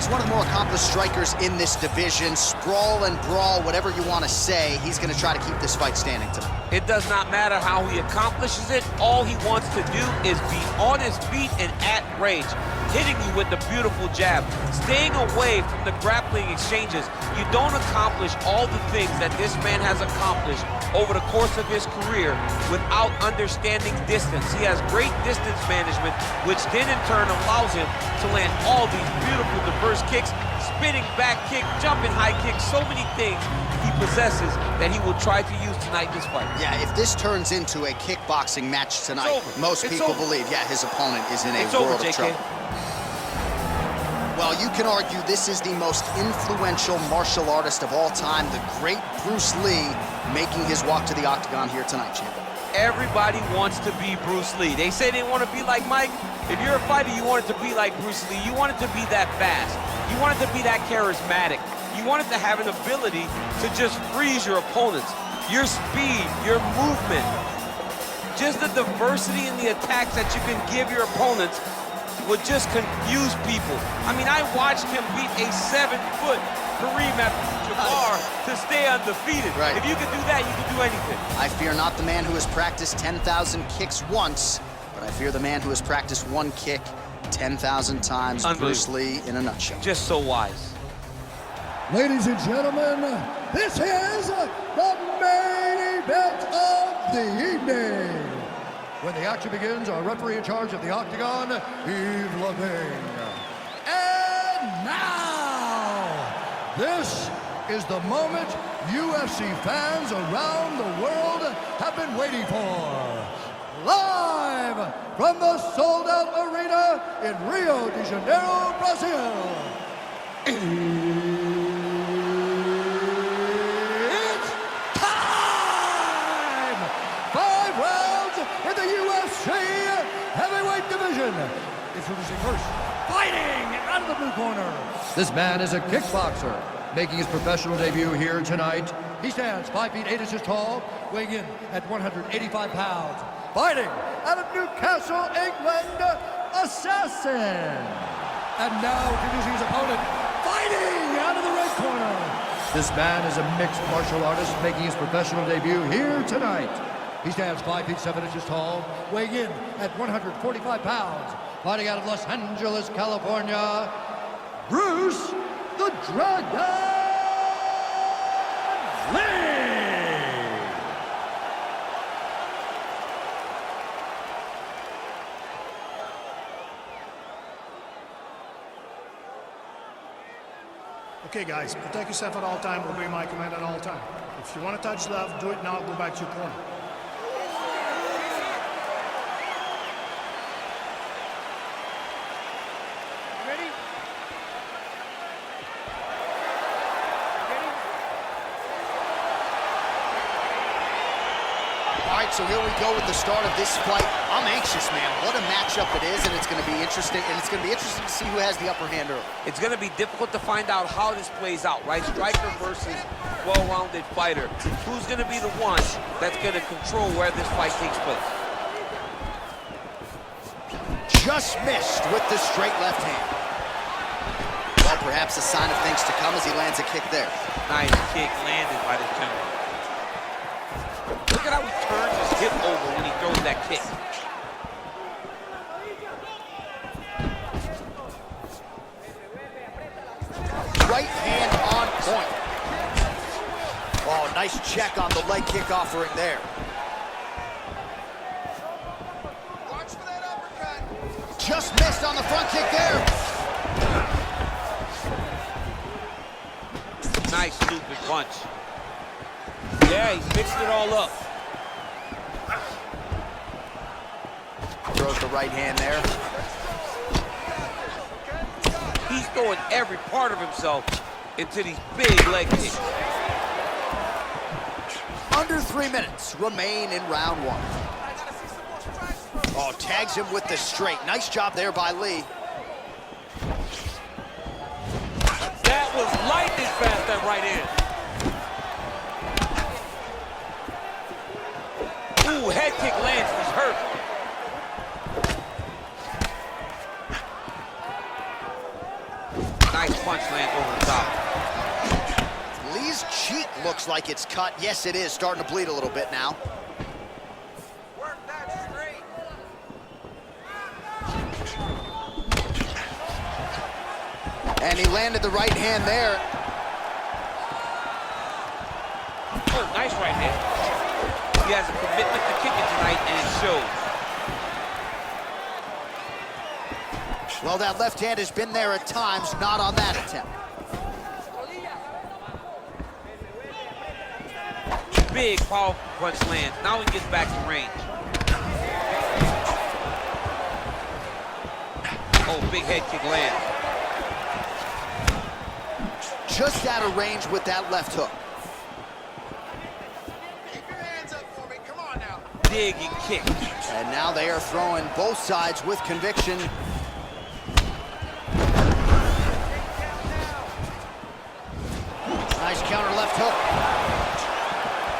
one of the more accomplished strikers in this division. Sprawl and brawl, whatever you want to say, he's going to try to keep this fight standing tonight. It does not matter how he accomplishes it. All he wants to do is be on his feet and at range, hitting you with the beautiful jab, staying away from the grappling exchanges. You don't accomplish all the things that this man has accomplished over the course of his career without understanding distance. He has great distance management, which then in turn allows him to land all these beautiful diverse kicks, spinning back kick, jumping high kick, so many things he possesses that he will try to use tonight in this fight. Yeah, if this turns into a kickboxing match tonight, most people believe, yeah, his opponent is in a world of trouble. Well, you can argue this is the most influential martial artist of all time, the great Bruce Lee, making his walk to the octagon here tonight, champion. Everybody wants to be Bruce Lee. They say they want to be like Mike. If you're a fighter, you want it to be like Bruce Lee. You want it to be that fast. You want it to be that charismatic. You want it to have an ability to just freeze your opponents. Your speed, your movement, just the diversity in the attacks that you can give your opponents would just confuse people. I mean, I watched him beat a 7-foot Kareem Abdul-Jabbar to stay undefeated. Right. If you can do that, you can do anything. I fear not the man who has practiced 10,000 kicks once, but I fear the man who has practiced one kick 10,000 times. Bruce Lee in a nutshell. Just so wise. Ladies and gentlemen, this is the main event of the evening. When the action begins, our referee in charge of the octagon, Yves Levine. And now, this is the moment UFC fans around the world have been waiting for. Live from the sold-out arena in Rio de Janeiro, Brazil. It's time! 5 rounds in the UFC heavyweight division. Introducing first, fighting out of the blue corner. This man is a kickboxer, making his professional debut here tonight. He stands 5 feet 8 inches tall, weighing in at 185 pounds. Fighting out of Newcastle, England, Assassin. And now introducing his opponent, fighting out of the red corner. This man is a mixed martial artist, making his professional debut here tonight. He stands 5 feet 7 inches tall, weighing in at 145 pounds. Fighting out of Los Angeles, California, Bruce the Dragon Lee. Okay, guys, protect yourself at all time. Obey my command at all time. If you want to touch left, do it now. Go back to your corner. Ready? All right, so here we go with the start of this fight. I'm anxious, man. What a matchup it is, and it's going to be interesting. And it's going to be interesting to see who has the upper hand early. It's going to be difficult to find out how this plays out, right? Striker versus well-rounded fighter. Who's going to be the one that's going to control where this fight takes place? Just missed with the straight left hand. Well, perhaps a sign of things to come as he lands a kick there. Nice kick landed by the general. Look at how he turns his hip over when he throws that kick. Right hand on point. Oh, nice check on the leg kick offering there. Watch for that uppercut. Just missed on the front kick there. Nice stupid punch. Yeah, he's mixed it all up. Throws the right hand there. He's throwing every part of himself into these big leg kicks. Under 3 minutes remain in round 1. Oh, tags him with the straight. Nice job there by Lee. That was lightning fast, that right hand. Ooh, head kick lands, he's hurt. Nice looks like it's cut. Yes, it is. Starting to bleed a little bit now. Work that straight. And he landed the right hand there. Oh, nice right hand. He has a commitment to kicking tonight, and it shows. Well, that left hand has been there at times, not on that attempt. Big, powerful punch lands. Now he gets back to range. Oh, big head kick lands. Just out of range with that left hook. Keep your hands up for me. Come on now. Dig and kick. And now they are throwing both sides with conviction. Nice counter left hook.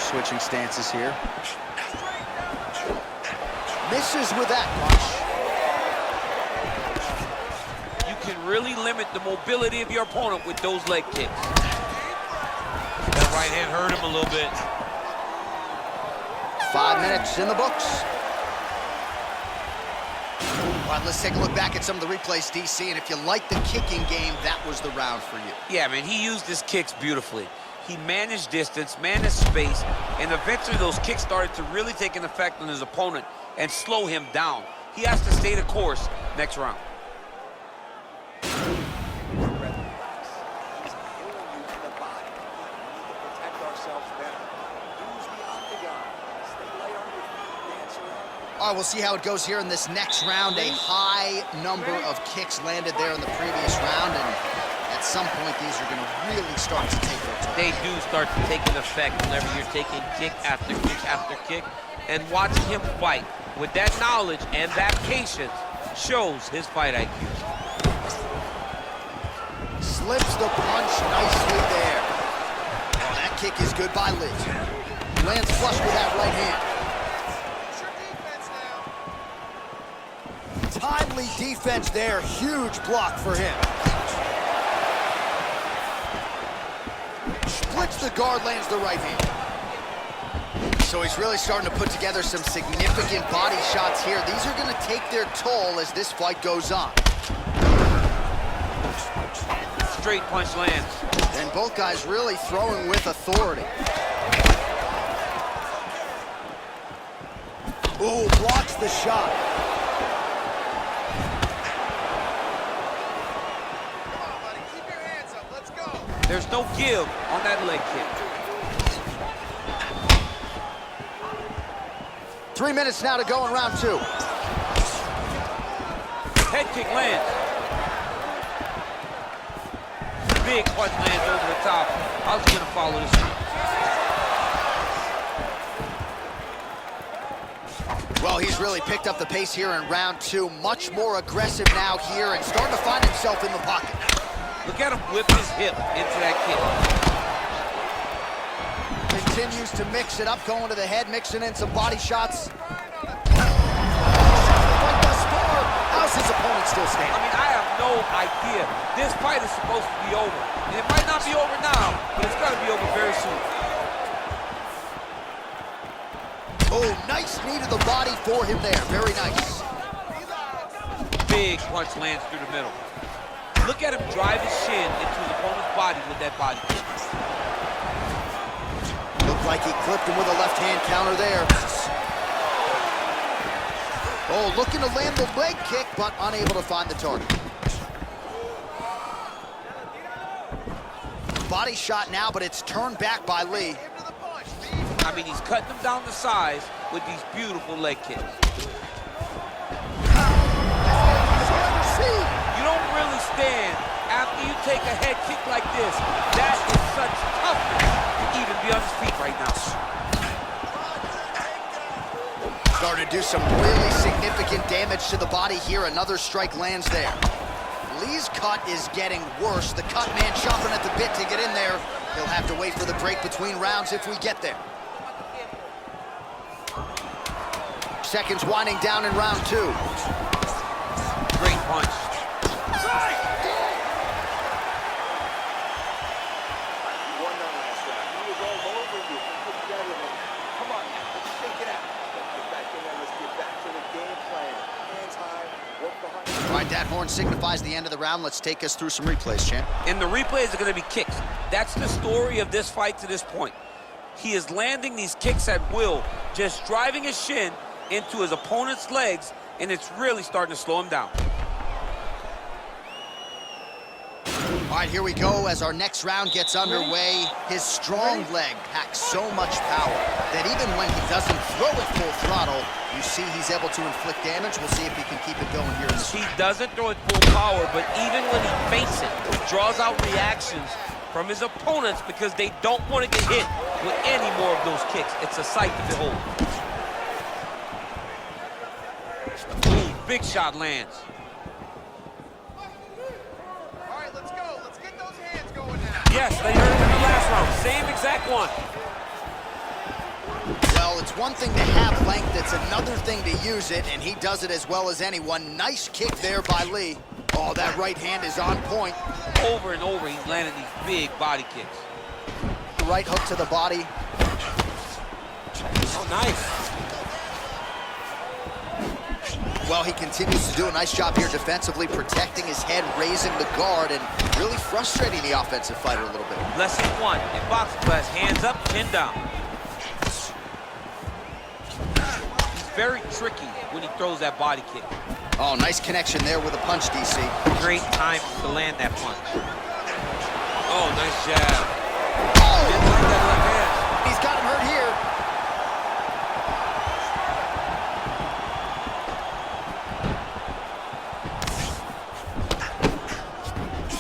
Switching stances here. Misses with that punch. You can really limit the mobility of your opponent with those leg kicks. That right hand hurt him a little bit. 5 minutes in the books. All right, let's take a look back at some of the replays, DC, and if you like the kicking game, that was the round for you. Yeah, man, he used his kicks beautifully. He managed distance, managed space, and eventually those kicks started to really take an effect on his opponent and slow him down. He has to stay the course next round. All right, we'll see how it goes here in this next round. A high number of kicks landed there in the previous round, and at some point, these are going to really start to take their toll. They do start to take an effect whenever you're taking kick after kick after kick, and watching him fight with that knowledge and that patience shows his fight IQ. Slips the punch nicely there. Oh, that kick is good by Lee. Lands flush with that right hand. Timely defense there, huge block for him. Splits the guard, lands the right hand. So he's really starting to put together some significant body shots here. These are going to take their toll as this fight goes on. Straight punch lands. And both guys really throwing with authority. Ooh, blocks the shot. There's no give on that leg kick. 3 minutes now to go in round 2. Head kick lands. Big punch lands over the top. How's he gonna follow this one? Well, he's really picked up the pace here in round 2. Much more aggressive now here and starting to find himself in the pocket. Look at him whip his hip into that kick. Continues to mix it up, going to the head, mixing in some body shots. How's his opponent still standing? I mean, I have no idea. This fight is supposed to be over. And it might not be over now, but it's got to be over very soon. Oh, nice knee to the body for him there. Very nice. Big punch lands through the middle. Look at him drive his shin into his opponent's body with that body kick. Looked like he clipped him with a left hand counter there. Oh, looking to land the leg kick, but unable to find the target. Body shot now, but it's turned back by Lee. I mean, he's cutting them down to size with these beautiful leg kicks. You don't really stand after you take a head kick like this. That is such toughness to even be on his feet right now. Starting to do some really significant damage to the body here. Another strike lands there. Lee's cut is getting worse. The cut man chomping at the bit to get in there. He'll have to wait for the break between rounds if we get there. Seconds winding down in round 2. Great punch. right, that horn signifies the end of the round. Let's take us through some replays, champ. And the replays are going to be kicks. That's the story of this fight to this point. He is landing these kicks at will, just driving his shin into his opponent's legs, and it's really starting to slow him down. All right, here we go as our next round gets underway. His strong leg packs so much power that even when he doesn't throw it full throttle, you see he's able to inflict damage. We'll see if he can keep it going here in this He round. doesn't throw it full power, but even when he feints it, he draws out reactions from his opponents because they don't want to get hit with any more of those kicks. It's a sight to behold. Ooh, big shot lands. All right, let's go. Let's get those hands going now. Yes, they heard it in the last round. Same exact one. Well, it's one thing to have length, it's another thing to use it, and he does it as well as anyone. Nice kick there by Lee. Oh, that right hand is on point. Over and over, he's landing these big body kicks. Right hook to the body. Oh, nice. Well, he continues to do a nice job here defensively, protecting his head, raising the guard, and really frustrating the offensive fighter a little bit. Lesson 1 in boxing class, hands up, chin down. He's very tricky when he throws that body kick. Oh, nice connection there with a punch, DC. Great time to land that punch. Oh, nice jab. Oh! Didn't like that left hand. He's got him hurt here.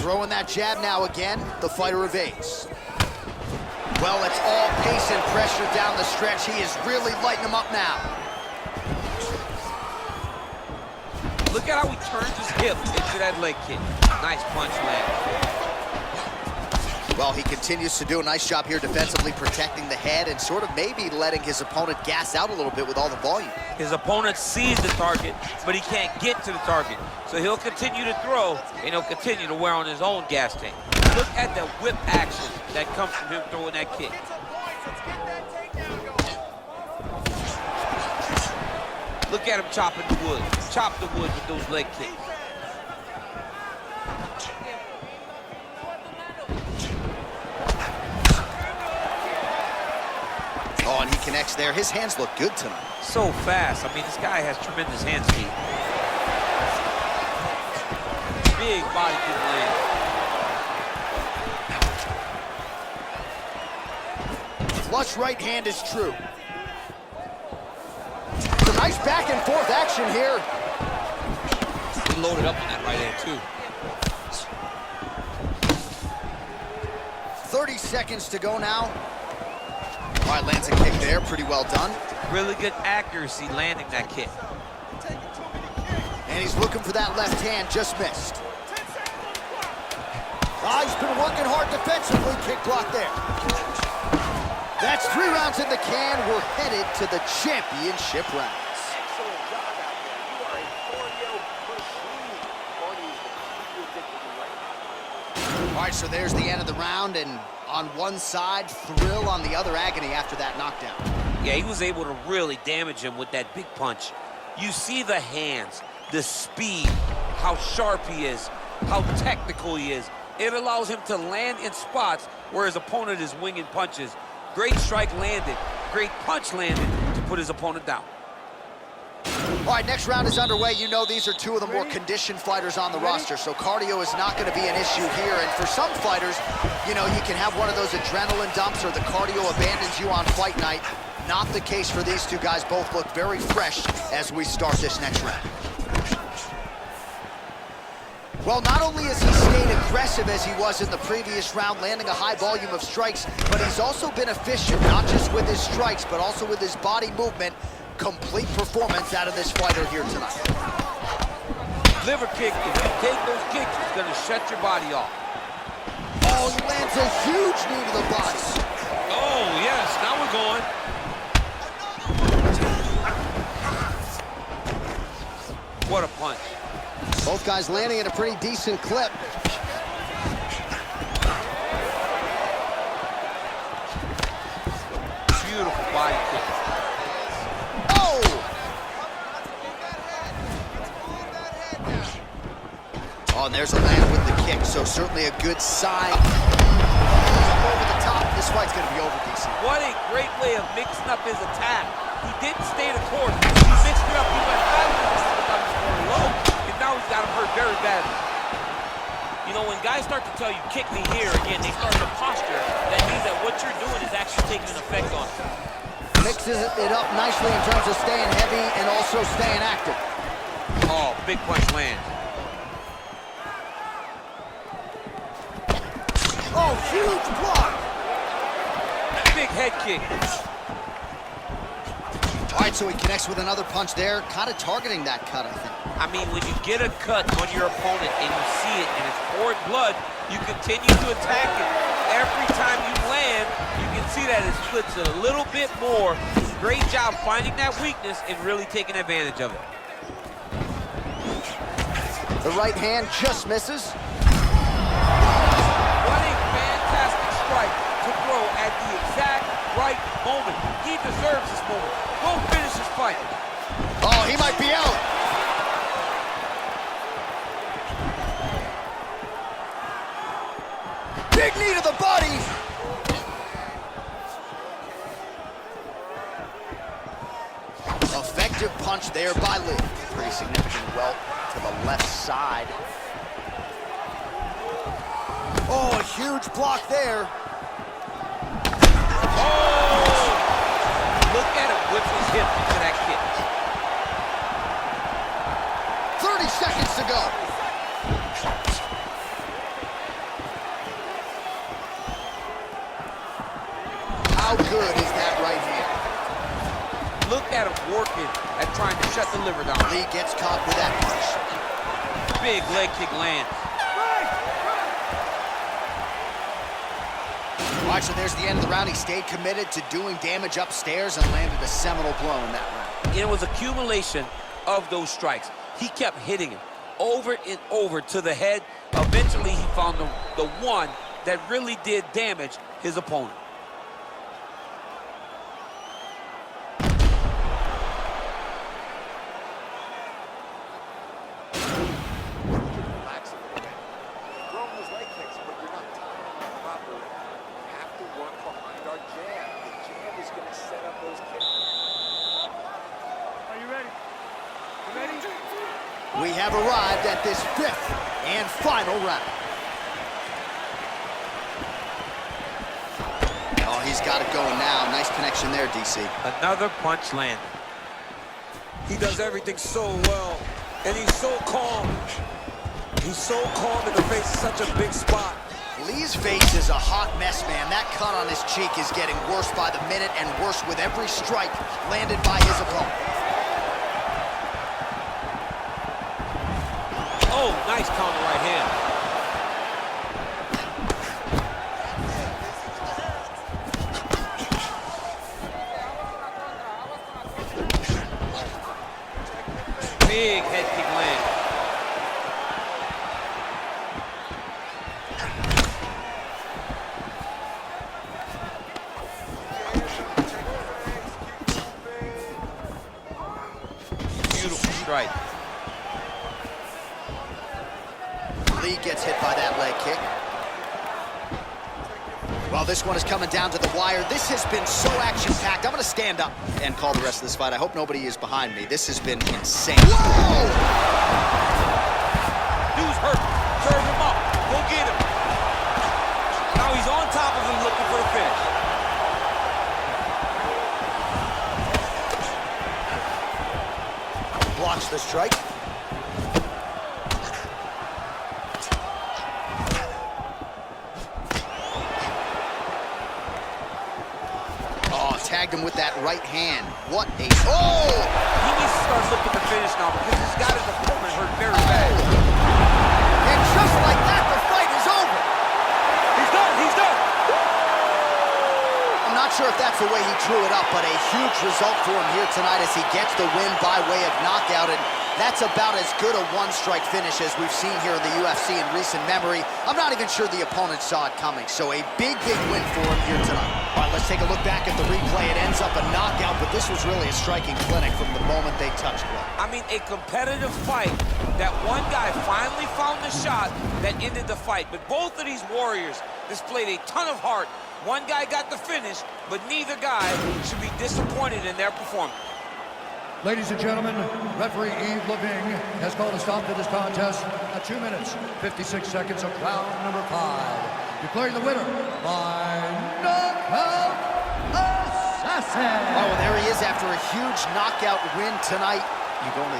Throwing that jab now again, the fighter evades. Well, it's all pace and pressure down the stretch. He is really lighting him up now. Look at how he turns his hip into that leg kick. Nice punch land. Well, he continues to do a nice job here defensively, protecting the head and sort of maybe letting his opponent gas out a little bit with all the volume. His opponent sees the target, but he can't get to the target. So he'll continue to throw, and he'll continue to wear on his own gas tank. Look at the whip action that comes from him throwing that kick. Get some points. Let's get that takedown going. Look at him chopping the wood. Chop the wood with those leg kicks. Oh, and he connects there. His hands look good tonight. So fast. I mean, this guy has tremendous hand speed. Big body kick land. Flush right hand is true. It's a nice back and forth action here. He loaded up on that right hand, too. 30 seconds to go now. All right, lands a kick there, pretty well done. Really good accuracy landing that kick. And he's looking for that left hand, just missed. Ah, he's been working hard defensively, kick block there. That's 3 rounds in the can. We're headed to the championship rounds. Excellent job out there. You are a cardio machine. Cardio is the key to victory right now. All right, so there's the end of the round, and on one side, thrill, on the other, agony after that knockdown. Yeah, he was able to really damage him with that big punch. You see the hands, the speed, how sharp he is, how technical he is. It allows him to land in spots where his opponent is winging punches. Great strike landed, great punch landed to put his opponent down. All right, next round is underway. You know these are 2 of the more conditioned fighters on the roster, so cardio is not going to be an issue here. And for some fighters, you know, you can have one of those adrenaline dumps or the cardio abandons you on fight night. Not the case for these 2 guys. Both look very fresh as we start this next round. Well, not only has he stayed aggressive as he was in the previous round, landing a high volume of strikes, but he's also been efficient, not just with his strikes, but also with his body movement. Complete performance out of this fighter here tonight. Liver kick, if you take those kicks, it's gonna shut your body off. Oh, he lands a huge knee to the body. Oh, yes, now we're going. What a punch. Both guys landing at a pretty decent clip. Beautiful body kick. Oh! Oh, and there's a land with the kick, so certainly a good sign. Over the top, this fight's gonna be over, DC. What a great way of mixing up his attack. He didn't stay the course. He mixed it up. He went high with this without his going low, and now he's got him hurt very badly. You know, when guys start to tell you, kick me here, again, they start to posture. That means that what you're doing is actually taking an effect on it. Mixes it up nicely in terms of staying heavy and also staying active. Oh, big punch lands. Oh, huge block! Big head kick. All right, so he connects with another punch there, kind of targeting that cut, I think. I mean, when you get a cut on your opponent and you see it and it's poured blood, you continue to attack it. Every time you land, you can see that it splits it a little bit more. Great job finding that weakness and really taking advantage of it. The right hand just misses. What a fantastic strike to throw at the exact right moment. He deserves this moment. Go finish this fight. Oh, he might be out. Big knee to the body. Effective punch there by Lee. Pretty significant welt to the left side. Oh, a huge block there. Oh! Look at him whip his hip into that kick. 30 seconds to go. How good is that right hand? Look at him working at trying to shut the liver down. Lee gets caught with that punch. Big leg kick lands. Watch, so there's the end of the round. He stayed committed to doing damage upstairs and landed a seminal blow in that round. It was accumulation of those strikes. He kept hitting him over and over to the head. Eventually, he found the one that really did damage his opponent. Throwing those leg kicks, but you're not timing them properly. You have to work behind our jab. The jab is going to set up those kicks. Are you ready? You ready? We have arrived at this fifth and final round. Oh, he's got it going now. Nice connection there, DC. Another punch landed. He does everything so well, and he's so calm. He's so calm in the face of such a big spot. Lee's face is a hot mess, man. That cut on his cheek is getting worse by the minute and worse with every strike landed by his opponent. Oh, nice counter right hand. Big head kick land. Beautiful strike. Lee gets hit by that leg kick. Well, this one is coming down to the wire. This has been so action-packed. I'm going to stand up and call the rest of this fight. I hope nobody is behind me. This has been insane. Whoa! Dude's hurt. Serve him up. Go get him. Now he's on top of him looking for the finish. Blocks the strike. Tagged him with that right hand. What a... Oh! He needs to start looking to finish now because he's got his opponent hurt very bad. And just like that, the fight is over. He's done. He's done. I'm not sure if that's the way he drew it up, but a huge result for him here tonight as he gets the win by way of knockout. And that's about as good a one-strike finish as we've seen here in the UFC in recent memory. I'm not even sure the opponent saw it coming. So a big, big win for him here tonight. All right, let's take a look back at the replay. It ends up a knockout, but this was really a striking clinic from the moment they touched one. I mean, a competitive fight that one guy finally found the shot that ended the fight. But both of these warriors displayed a ton of heart. One guy got the finish, but neither guy should be disappointed in their performance. Ladies and gentlemen, referee Yves Leving has called a stop to this contest at 2 minutes, 56 seconds of round number 5. Declaring the winner by knockout assassin. Oh, and there he is after a huge knockout win tonight. You've only